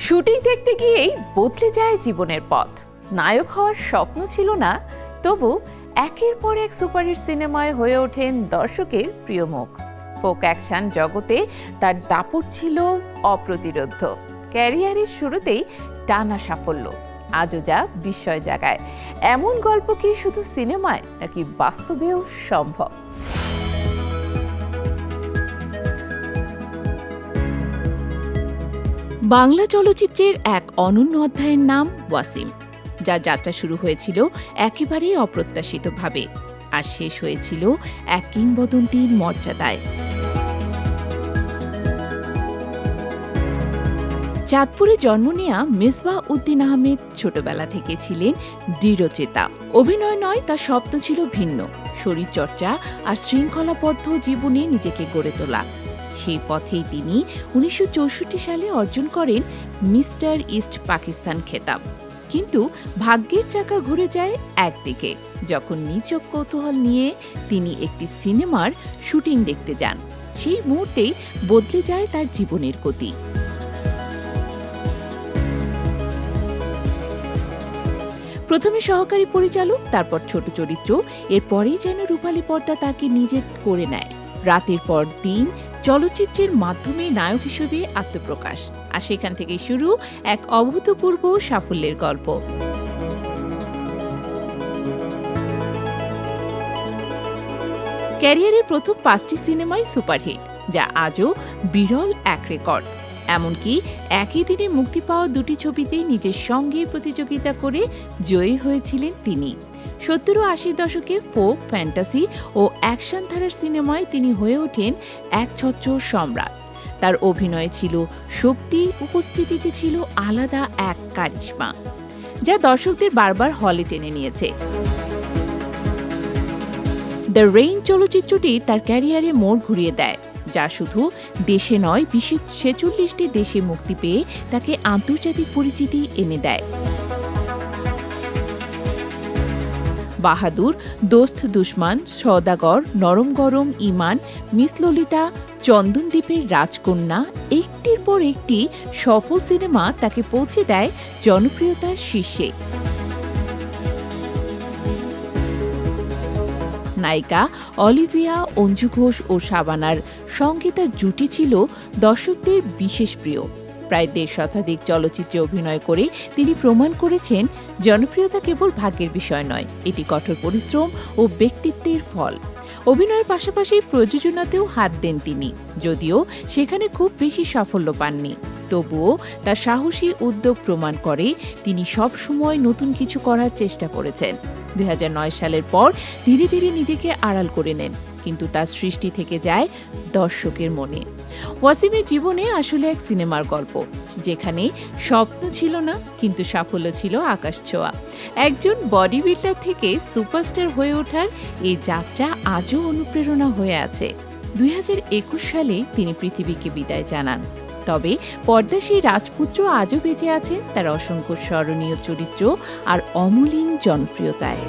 Shooting দেখতে গিয়েই বদলে যায় জীবনের পথ। নায়ক হওয়ার স্বপ্ন ছিল না, তবু একের পর এক সুপারহিট সিনেমায় হয়ে ওঠেন দর্শকের প্রিয় মুখ। ফোক অ্যাকশন জগতে তার দাপট ছিল অপ্রতিরোধ্য। ক্যারিয়ারের শুরুতেই টানা সাফল্য, আজও যা বিস্ময় জাগায়। এমন গল্প কি শুধু সিনেমায় নাকি বাস্তবেও সম্ভব? বাংলা চলচ্চিত্রের এক অনন্য অধ্যায়ের নাম ওয়াসিম, যার যাত্রা শুরু হয়েছিল একেবারেই অপ্রত্যাশিতভাবে আর শেষ হয়েছিল এক কিংবদন্তির মর্যাদায়। চাঁদপুরে জন্ম নেয়া মিসবাহ উদ্দিন আহমেদ ছোটবেলা থেকে ছিলেন দৃঢ়চেতা। অভিনয় নয়, তার স্বপ্ন ছিল ভিন্ন, শরীরচর্চা আর শৃঙ্খলাবদ্ধ জীবনে নিজেকে গড়ে তোলা। সেই পথেই তিনি ১৯৬৪ সালে অর্জন করেন মিস্টার ইস্ট পাকিস্তান খেতাব। কিন্তু ভাগ্যের চাকা ঘুরে যায় একদিকে, যখন নিছক কৌতূহল নিয়ে তিনি একটি সিনেমার শুটিং দেখতে যান। সেই মুহূর্তেই বদলে যায় তার জীবনের গতি। প্রথমে সহকারী পরিচালক, তারপর ছোট চরিত্র, এরপরেই যেন রূপালী পর্দা তাকে নিজের করে নেয়। রাতের পর দিন চলচ্চিত্রের মাধ্যমে নায়ক হিসেবে আত্মপ্রকাশ, আর সেখান থেকে শুরু এক অভূতপূর্ব সাফল্যের গল্প। ক্যারিয়ারের প্রথম 5টি সিনেমাই সুপারহিট, যা আজও বিরল এক রেকর্ড। এমনকি একই দিনে মুক্তি পাওয়া 2টি ছবিতেই নিজের সঙ্গে প্রতিযোগিতা করে জয়ী হয়েছিলেন তিনি। 70 ও 80 দশকে ফোক, ফ্যান্টাসি ও অ্যাকশন ধারার সিনেমায় তিনি হয়ে ওঠেন এক ছত্র সম্রাট। তার অভিনয়ে ছিল শক্তি, উপস্থিতিতে ছিল আলাদা এক কারিশমা, যা দর্শকদের বারবার হলে টেনে নিয়েছে। দ্য রেইন চলচ্চিত্রটি তার ক্যারিয়ারে মোড় ঘুরিয়ে দেয়, যা শুধু দেশে নয়, বিশ্বের 46টি দেশে মুক্তি পেয়ে তাকে আন্তর্জাতিক পরিচিতি এনে দেয়। বাহাদুর, দোস্ত দুশমান, সওদাগর, নরম গরম, ইমান, মিস ললিতা, চন্দনদ্বীপের রাজকন্যা, একটির পর একটি সফল সিনেমা তাকে পৌঁছে দেয় জনপ্রিয়তার শীর্ষে। নায়িকা অলিভিয়া, অঞ্জু ঘোষ ও শাবানার সঙ্গে তার জুটি ছিল দর্শকদের বিশেষ প্রিয়। প্রায় 1.5 শতাধিক চলচ্চিত্রে অভিনয় করে তিনি প্রমাণ করেছেন জনপ্রিয়তা কেবল ভাগ্যের বিষয় নয়, এটি কঠোর পরিশ্রম ও ব্যক্তিত্বের ফল। অভিনয়ের পাশাপাশি প্রযোজনাতেও হাত দেন তিনি, যদিও সেখানে খুব বেশি সাফল্য পাননি। তবুও তার সাহসী উদ্যোগ প্রমাণ করে তিনি সব সময় নতুন কিছু করার চেষ্টা করেছেন। 2009 সালের পর ধীরে ধীরে নিজেকে আড়াল করে নেন, কিন্তু তার সৃষ্টি থেকে যায় দর্শকের মনে। ওয়াসিমের জীবনে আসলে এক সিনেমার গল্প, যেখানে স্বপ্ন ছিল না, কিন্তু সাফল্য ছিল আকাশ ছোঁয়া। একজন বডি বিল্ডার থেকে সুপারস্টার হয়ে ওঠার এই যাত্রা আজও অনুপ্রেরণা হয়ে আছে। 2021 সালে তিনি পৃথিবীকে বিদায় জানান, তবে পর্দা সেই রাজপুত্র আজও বেঁচে আছেন তার অসংখ্য স্মরণীয় চরিত্র আর অমলিন জনপ্রিয়তায়।